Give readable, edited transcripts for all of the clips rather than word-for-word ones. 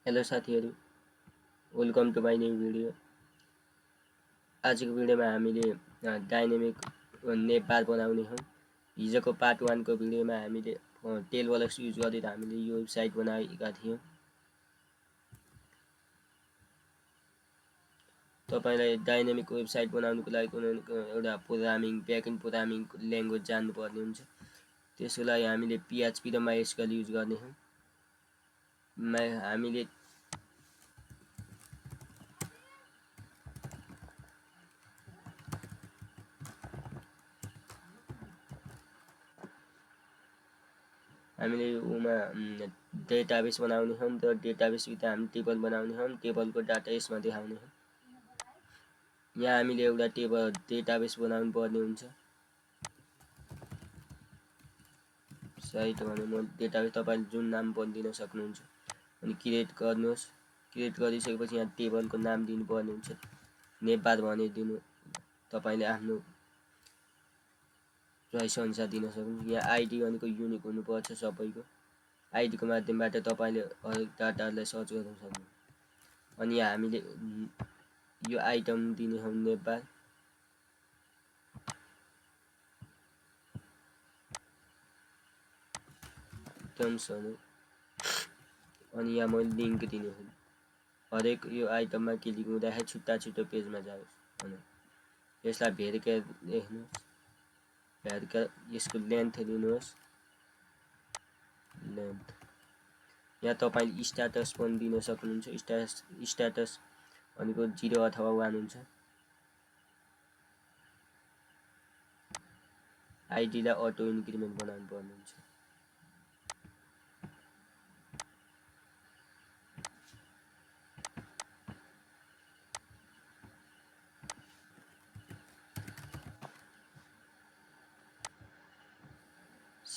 Hello साथीहरु, welcome to my new video. आजको भिडियोमा हामीले डाइनामिक नेपबार बनाउने हौं। हिजोको पार्ट 1 को भिडियोमा हामीले टेलबक्स युज गरेर हामीले यो वेबसाइट बनाएका थियौं। तपाईलाई डाइनामिक वेबसाइट बनाउनको लागि कुनै एउटा प्रोग्रामिङ ब्याकएन्ड प्रोग्रामिङ ल्याङ्ग्वेज जान्नुपर्ने हुन्छ। त्यसको लागि हामीले PHP र mysqli युज गर्ने हौं। हामीले उमा डेटाबेस बनाउने हौं। र डेटाबेस भित्र हामी टेबल बनाउने हौं। टेबलको डाटा यसमा देखाउने हौं। यहाँ हामीले एउटा टेबल डेटाबेस बनाउनु पर्ने हुन्छ। साइट भने म डेटाबेस तपाईले जुन नाम पनि दिन सक्नुहुन्छ। अनि क्रिएट गर्नुहोस्। क्रिएट गरिसकेपछि यहाँ टेबलको नाम दिनुपर्ने हुन्छ। नेपबार भनिदिनु। तपाईले आफ्नो चोइस अनुसार दिन सक्नुहुन्छ। यहाँ आईडी भनेको युनिक हुनुपर्छ सबैको। आईडी को माध्यमबाट तपाईले हरेक डाटालाई सर्च गर्न सक्नुहुन्छ। अनि यहाँ हामीले यो आइटम दिने हौं नेपबार। आइटम्सहरु अनि यहाँ मैले लिंक दिने हौं। हरेक यो आइटममा क्लिक हुँदाखेरि छुट्टा पेजमा जाओस् भने यसलाई भेरिफाई लेख्नुहोस्। भेरिफाई यसको लेन्थ दिनुहोस्। लेन्थ यहाँ तपाईले स्ट्याटस पनि दिन सक्नुहुन्छ। स्ट्याटस भनेको 0 अथवा 1 हुन्छ। आईडी लाई अटो इन्क्रिमेन्ट बनाउनु पर्ने हुन्छ।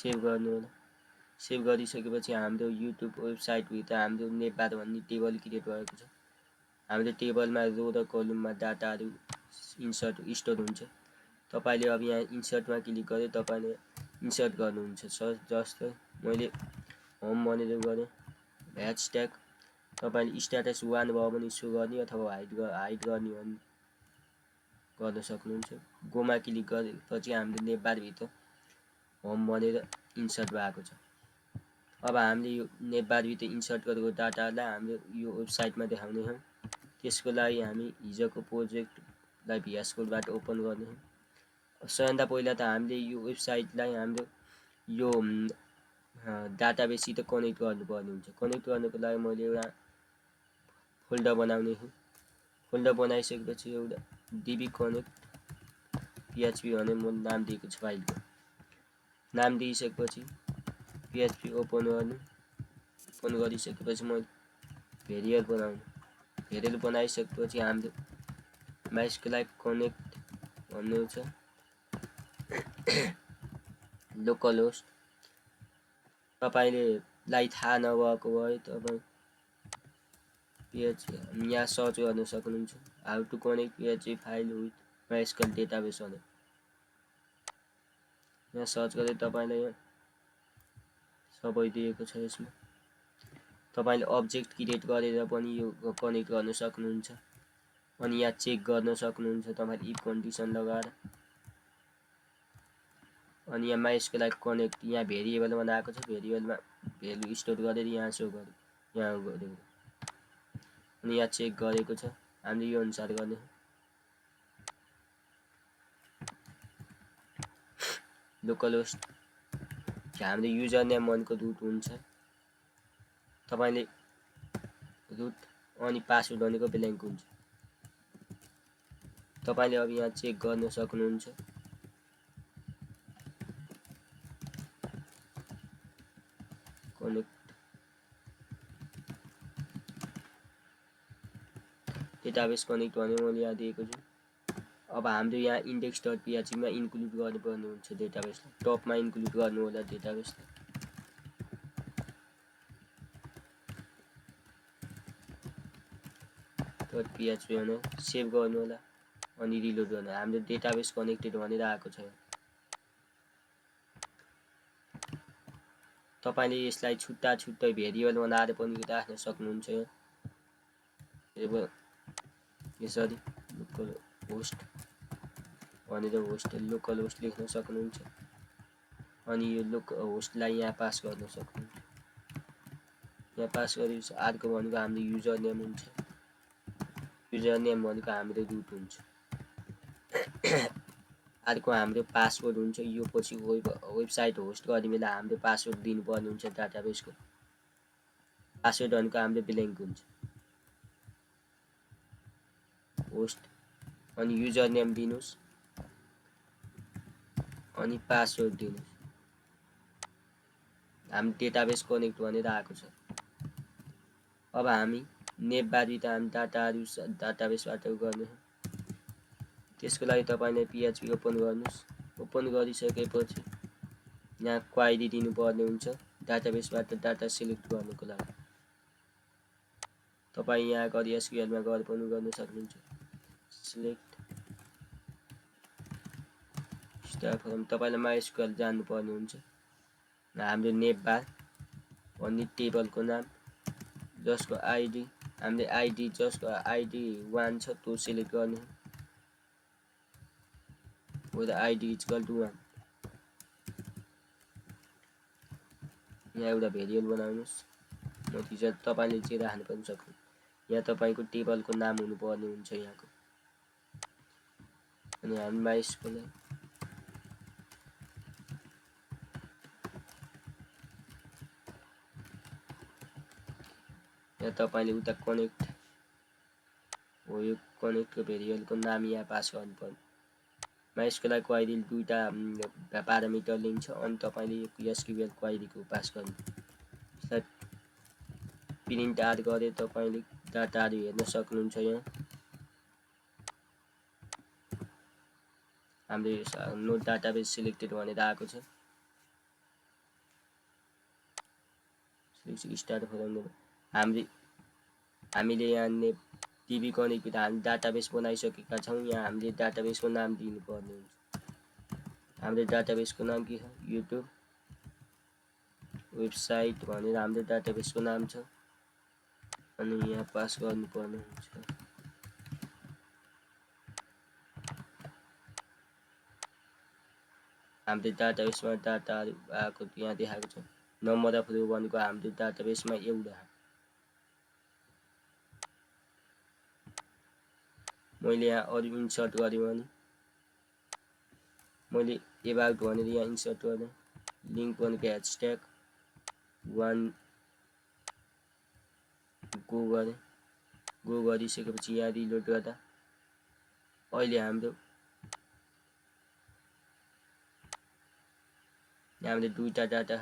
सेभ गर्नु होला। सेभ गरिसकेपछि हाम्रो युट्युब वेबसाइट भित्र हाम्रो नेपबार भन्ने टेबल क्रिएट भएको छ। हाम्रो टेबलमा रो र कलममा डाटाहरु इन्सर्ट स्टोर हुन्छ। तपाईले अब यहाँ इन्सर्टमा क्लिक गरे तपाईले इन्सर्ट गर्नुहुन्छ। जस्तै मैले होम भनेर गरे। ह्याशट्याग तपाईले स्ट्याटस 1 भयो भने सो गर्ने अथवा हाइड गर्ने भने गर्न सक्नुहुन्छ। गोमा क्लिक गरेपछि हाम्रो नेपबार भित्र होम भनेर इन्सर्ट भएको छ। अब हामीले यो नेपबार भित्र इन्सर्ट गरेको डाटालाई हाम्रो यो वेबसाइटमा देखाउने हौं। त्यसको लागि हामी हिजोको प्रोजेक्टलाई VS कोडबाट ओपन गर्ने हौं। सबैभन्दा पहिला त हामीले यो वेबसाइटलाई हाम्रो यो डाटाबेससित कनेक्ट गर्नुपर्ने हुन्छ। कनेक्ट गर्नको लागि मैले एउटा फोल्डर बनाउने हौं। फोल्डर बनाइसकेपछि एउटा db connect php भने म नाम दिएको छु फाइलको। नाम दिइसकेपछि PHP ओपन गर्नु। ओपन गरिसकेपछि म भेरिएबल बनाउनु। भेरिएबल बनाइसकेपछि हाम्रो mysqli कनेक्ट भन्ने हुन्छ। लोकल होस्ट तपाईले लाई थाहा नभएको भए तपाई PHP यहाँ सर्च गर्न सक्नुहुन्छ। How to connect PHP file with mysqli database भने यहाँ सर्च गरे तपाईलाई सबै दिएको छ। यसमा तपाईले अब्जेक्ट क्रिएट गरेर पनि यो कनेक्ट गर्न सक्नुहुन्छ। अनि यहाँ चेक गर्न सक्नुहुन्छ तपाईले इफ कन्डिसन लगाएर। अनि यहाँ mysqli कनेक्ट यहाँ भेरिएबल बनाएको छ। भेरिएबलमा भ्यालु स्टोर गरेर यहाँ सो गर्यो। यहाँ गर्यो अनि यहाँ चेक गरेको छ। हामीले यो अनुसार गर्ने। लोकल होस्ट हाम्रो युजर नेम भनेको रुट हुन्छ। तपाईले रुट अनि पासवर्ड भनेको ब्ल्याङ्क हुन्छ। तपाईले अब यहाँ चेक गर्न सक्नुहुन्छ। कनेक्ट डेटाबेस कनेक्ट भने मैले यहाँ दिएको छु। अब हाम्रो यहाँ index.php मा इन्क्लुड गर्नुपर्ने हुन्छ डेटाबेसलाई। टपमा इन्क्लुड गर्नु होला डेटाबेसलाई। .php भने सेभ गर्नु होला अनि रिलोड गर्नु। हाम्रो डेटाबेस कनेक्टेड भनेर आएको छ। तपाईले यसलाई छुट्टा भेरिएबल बनाएर पनि राख्न सक्नुहुन्छ। यसरी लोकल होस्ट भनेर लोकल होस्ट लेख्न सक्नुहुन्छ अनि यो लोकल होस्टलाई यहाँ पास गर्न सक्नुहुन्छ। यहाँ पास गरेपछि अर्को भनेको हाम्रो युजर नेम हुन्छ। युजर नेम भनेको हाम्रो रुट हुन्छ। अर्को हाम्रो पासवर्ड हुन्छ। यो पछि वेबसाइट होस्ट गर्ने बेला हाम्रो पासवर्ड दिनुपर्ने हुन्छ डाटाबेसको। पासवर्ड भनेको हाम्रो ब्ल्याङ्क हुन्छ। होस्ट अनि युजर नेम दिनुस् अनि पासवर्ड दिनुस्। हाम्रो डेटाबेस कनेक्ट भनेर आएको छ। अब हामी नेपबारभित्र हामी डाटाबेसबाट गर्ने। त्यसको लागि तपाईले PHP ओपन गर्नुस्। ओपन गरिसकेपछि यहाँ क्वेरी दिनुपर्ने हुन्छ डाटाबेसबाट डाटा सिलेक्ट गर्नको लागि। तपाई यहाँ गरी SQL मा गएर पनि गर्न सक्नुहुन्छ। सिलेक्ट स्टार फ्रम तपाईले mysql जान्नु पर्ने हुन्छ। हाम्रो नेपबार भन्ने टेबलको नाम जसको आईडी हामीले आईडी जसको आईडी 1 छ त्यो सिलेक्ट गर्ने। with id equal to 1 यहाँ एउटा भेरिएबल बनाउनुस्। नतिजा तपाईले जे राख्न पनि सक्नुहुन्छ। यहाँ तपाईको टेबलको नाम हुनुपर्ने हुन्छ यहाँको। अनि हामी mysql यहाँ तपाईले उता कनेक्ट हो यो कनेक्टको भेरिएबलको नाम यहाँ पास गर्नुपर्छ। mysql क्वेरी दुईटा प्यारामिटर लिन्छ अनि तपाईले SQL क्वेरीको पास गर्नु। यसलाई प्रिन्ट आउट गरे तपाईले डाटाहरु हेर्न सक्नुहुन्छ। यहाँ हाम्रो नो डाटाबेस सिलेक्टेड भनेर आएको छ। स्टार्ट फ्रम हामीले यहाँ टिभी कनेक्ट हामी डाटाबेस बनाइसकेका छौं। यहाँ हामीले डाटाबेसको नाम दिनुपर्ने हुन्छ। हाम्रो डाटाबेसको नाम के छ? युट्युब वेबसाइट भनेर हाम्रो डाटाबेसको नाम छ अनि यहाँ पास गर्नुपर्ने हुन्छ। हाम्रो डाटाबेसमा डाटाहरु आएको यहाँ देखाएको छ। नम्बर अफ रो भनेको हाम्रो डाटाबेसमा एउटा। मैले यहाँ अरु इन्सर्ट गरे भने मैले एबाउट भनेर यहाँ इन्सर्ट गर्ने। लिंक भनेको ह्याशट्याग 1 गो गरे। गो गरिसकेपछि यहाँ रिलोड गर्दा अहिले हाम्रो हामीले दुईटा डाटा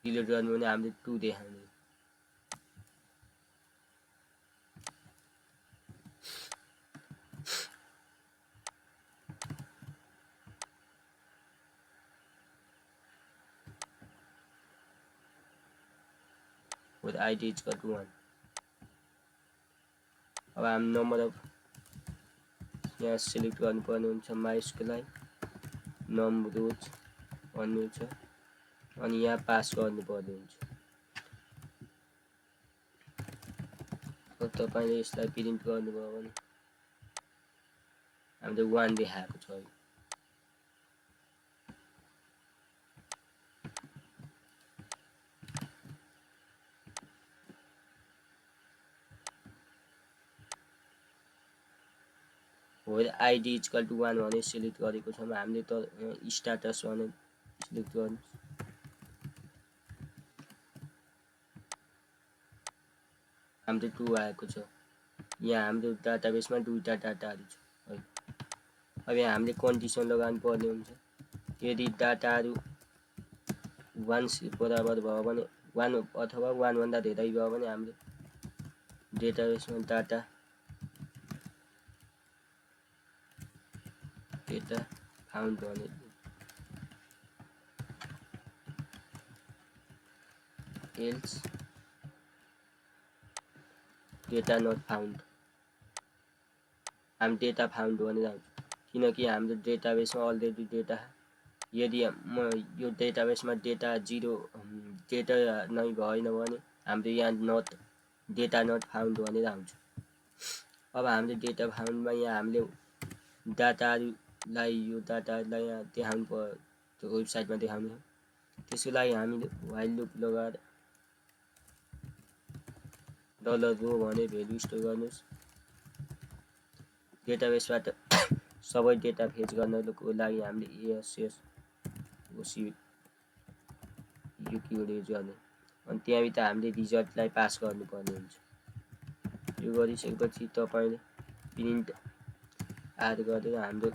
रिलोड गर्नु भने हामीले 2 देखाउने। with id equal to 1 अब हामी नम्बर अफ यहाँ सिलेक्ट गर्नुपर्ने हुन्छ। mysql नम्बर रोज भन्ने छ अनि यहाँ पास गर्नुपर्ने हुन्छ। अब तपाईले यसलाई प्रिन्ट गर्नुभयो भने हामीले 1 देखाएको छ। with id equal to 1 भने सिलेक्ट गरेको छौं। हामीले त स्ट्याटस भने सिलेक्ट गर्नु। हाम्रो 2 आएको छ। यहाँ हाम्रो डाटाबेसमा दुईटा डाटाहरु छ। अब यहाँ हामीले कन्डिसन लगाउनु पर्ने हुन्छ। यदि डाटाहरु 1 बराबर भयो भने 1 अथवा 1 भन्दा धेरै भयो भने हामीले डेटाबेसमा डाटा फाउन्ड भने एल्स डेटा नट फाउन्ड हामी डेटा फाउन्ड भनेर आउँछ। किनकि हाम्रो डेटाबेसमा अलरेडी डेटा यदि यो डेटाबेसमा डेटा 0 डेटा नै भएन भने हाम्रो यहाँ नट डेटा नट फाउन्ड भनेर आउँछ। अब हामीले डेटा फाउन्डमा यहाँ हामीले डाटालाई यो डाटालाई यहाँ देखाउनु पर्यो, त्यो वेबसाइटमा देखाउने हो। त्यसको लागि हामीले व्हाइल लुप लगाएर $रो भने भेल्यु स्टोर गर्नुहोस्। डेटाबेसबाट सबै डेटा फेच गर्नको लागि हामीले एएसएस ओसी यो किवर्ड युज गर्ने, अनि त्यहाँभित्र हामीले रिजल्टलाई पास गर्नुपर्ने हुन्छ। यो गरिसकेपछि तपाईँले प्रिन्ट एड गरेर हाम्रो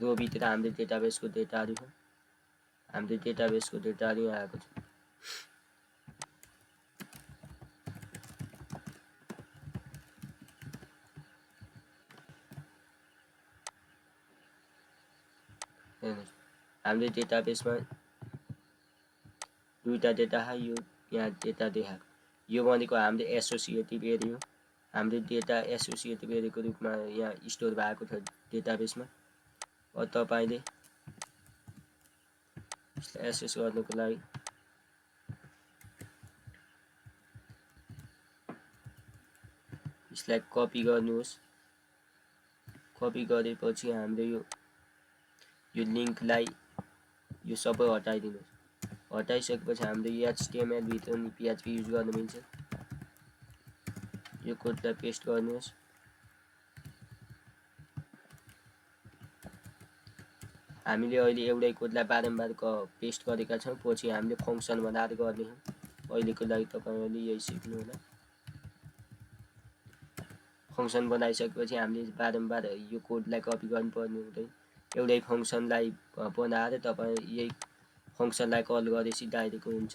रोभित्र हाम्रो डेटाबेसको डेटाहरू छ। हाम्रो डेटाबेसको डेटाहरू यहाँ आएको छ। हाम्रो डेटाबेसमा दुईटा डेटा है, यो यहाँ डेटा देखा, यो भनेको हाम्रो एसोसिएटिभ एरे हो। हाम्रो डेटा एसोसिएटिभ एरेको रूपमा यहाँ स्टोर भएको छ डेटाबेसमा। अब तपाईँले यसलाई एक्सेस गर्नको लागि यसलाई कपी गर्नुहोस्। कपी गरेपछि हामीले यो लिङ्कलाई यो सबै हटाइदिनुहोस्। हटाइसकेपछि हामीले HTML भित्र नि PHP युज गर्न मिल्छ। यो कोडलाई पेस्ट गर्नुहोस्। हामीले अहिले एउटै कोडलाई बारम्बार पेस्ट गरेका छौँ, पछि हामीले फङ्सन बनाएर गर्ने हो। अहिलेको लागि तपाईँहरूले यही सिक्नु होला। फङ्सन बनाइसकेपछि हामीले बारम्बार यो कोडलाई कपी गर्नुपर्ने हुँदैन। एउटै फङ्सनलाई बनाएर तपाईँ यही फङ्सनलाई कल गरेपछि डाइरेक्ट हुन्छ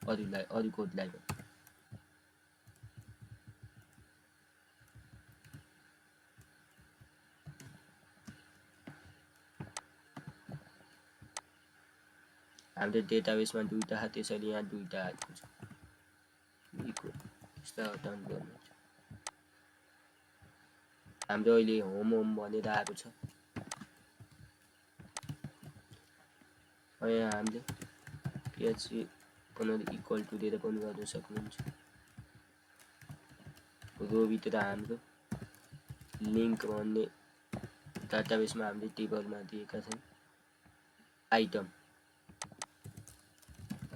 अरू कोडलाई पनि। हाम्रो डेटाबेसमा दुईटा छ, त्यसैले यहाँ दुईटा आएको छ। यसलाई हटाउनु पर्ने हुन्छ। हाम्रो अहिले होम भनेर आएको छ। यहाँ हामीले PHP बनाउँदा इक्वल टु दिएर पनि गर्न सक्नुहुन्छ। रोभित्र हाम्रो लिङ्क भन्ने डाटाबेसमा हामीले टेबलमा दिएका छौँ।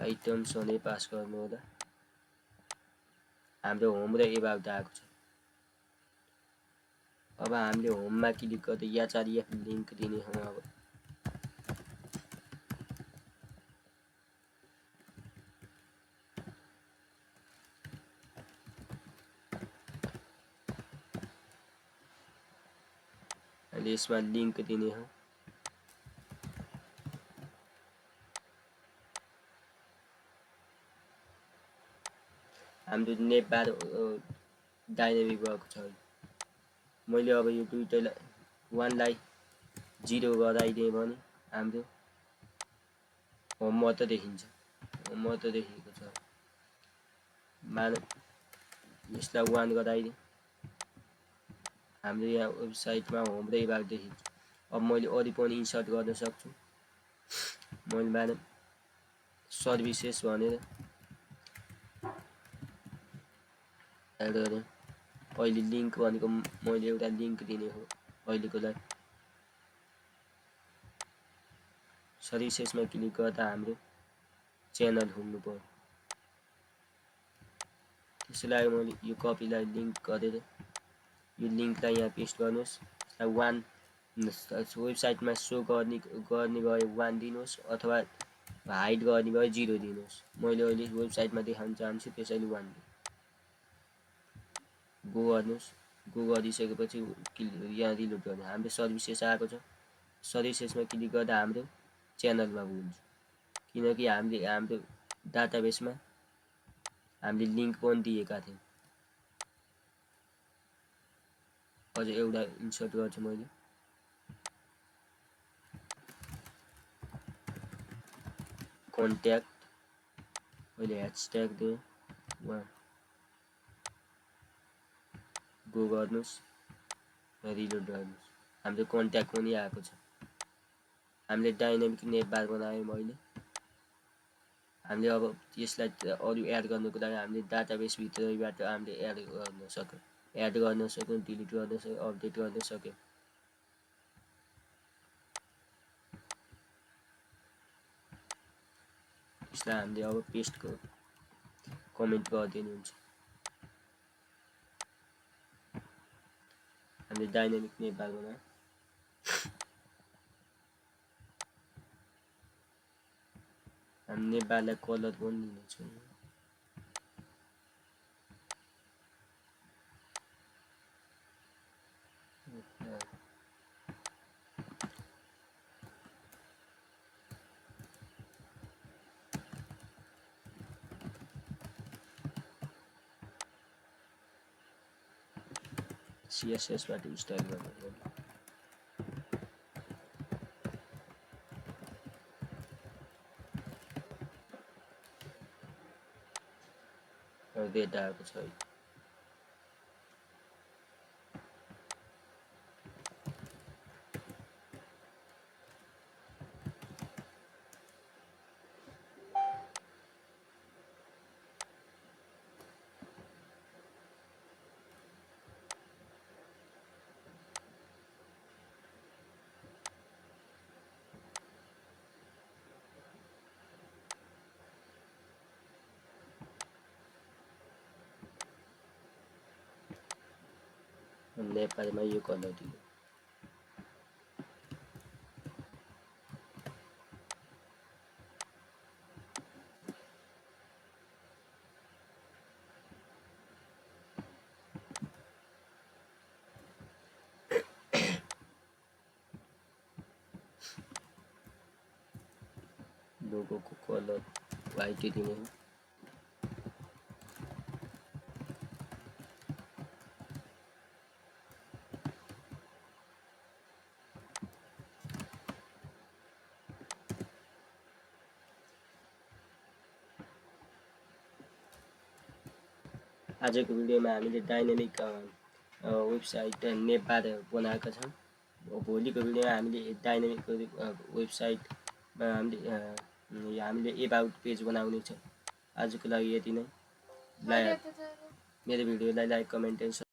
आइटम्स भने पास गर्नु होला। हाम्रो होम र एबाउट आएको छ। अब हामीले होममा क्लिक गर्दै यहाँ लिङ्क दिने हो। अब यसमा लिङ्क दिने हो। हाम्रो नेपबार डाइनामिक भएको छ। मैले अब यो दुईटैलाई 1 लाई 0 गराइदिएँ भने हाम्रो होम मात्र देखिन्छ। होम मात्र देखिएको छ। यसलाई 1 गराइदिएँ, हाम्रो यहाँ वेबसाइटमा होम र एबाउट देखिन्छ। अब मैले अरू पनि इन्सर्ट गर्न सक्छु। मैले सर्भिसेस भनेर एड गरेँ। अहिले लिङ्क भनेको मैले एउटा लिङ्क दिने हो अहिलेको लागि। सर्भिसेसमा क्लिक गर्दा हाम्रो च्यानल हुनु पर्यो। त्यसैलाई मैले यो कपीलाई लिङ्क गरेर यो लिङ्कलाई यहाँ पेस्ट गर्नुहोस्। 1 वेबसाइटमा सो गर्ने भए 1 दिनुहोस्, अथवा हाइड गर्ने भए 0 दिनुहोस्। मैले अहिले वेबसाइटमा देखाउन चाहन्छु, त्यसैले 1 दिएँ। गो गर्नुहोस्। गो गरिसकेपछि यहाँ रिलोड गर्नु। हाम्रो सर्भिसेस आएको छ। सर्भिसेसमा क्लिक गर्दा हाम्रो च्यानलमा हुन्छ, किनकि हामीले हाम्रो डाटाबेसमा हामीले लिङ्क पनि दिएका थियौँ। अझ एउटा इन्सर्ट गर्छु मैले। कन्ट्याक्ट मैले ह्यासट्याग दिएँ 1। गो गर्नुहोस्, रिलोड गर्नुहोस्। हाम्रो कन्ट्याक्ट पनि आएको छ। हामीले डाइनामिक नेटबार बनाएँ मैले। हामीले अब यसलाई अरू एड गर्नुको लागि हामीले डाटाबेसभित्रबाट हामीले एड गर्न सक्यौँ, डिलिट गर्न सक्यौँ, अपडेट गर्न सक्यौँ। यसलाई हामीले अब पेस्ट कमेन्ट गरिदिनु हुन्छ। हामीले डाइनामिक नेपाल बनायौँ। हामी नेपाललाई कलर पनि दिनेछौँ। CSSबाट स्टाइल गर्नु रेड आएको छ। नेपालमा यो कलर दियो। लोगोको कलर व्हाइट दिने हो। आजको भिडियोमा हामीले डाइनामिक वेबसाइट नेपबार बनाएका छौँ। भोलिको भिडियोमा हामीले डाइनामिक वेबसाइटमा हामीले एबाउट पेज बनाउने छौँ। आजको लागि यति नै। मेरो भिडियोलाई लाइक, कमेन्ट एन्ड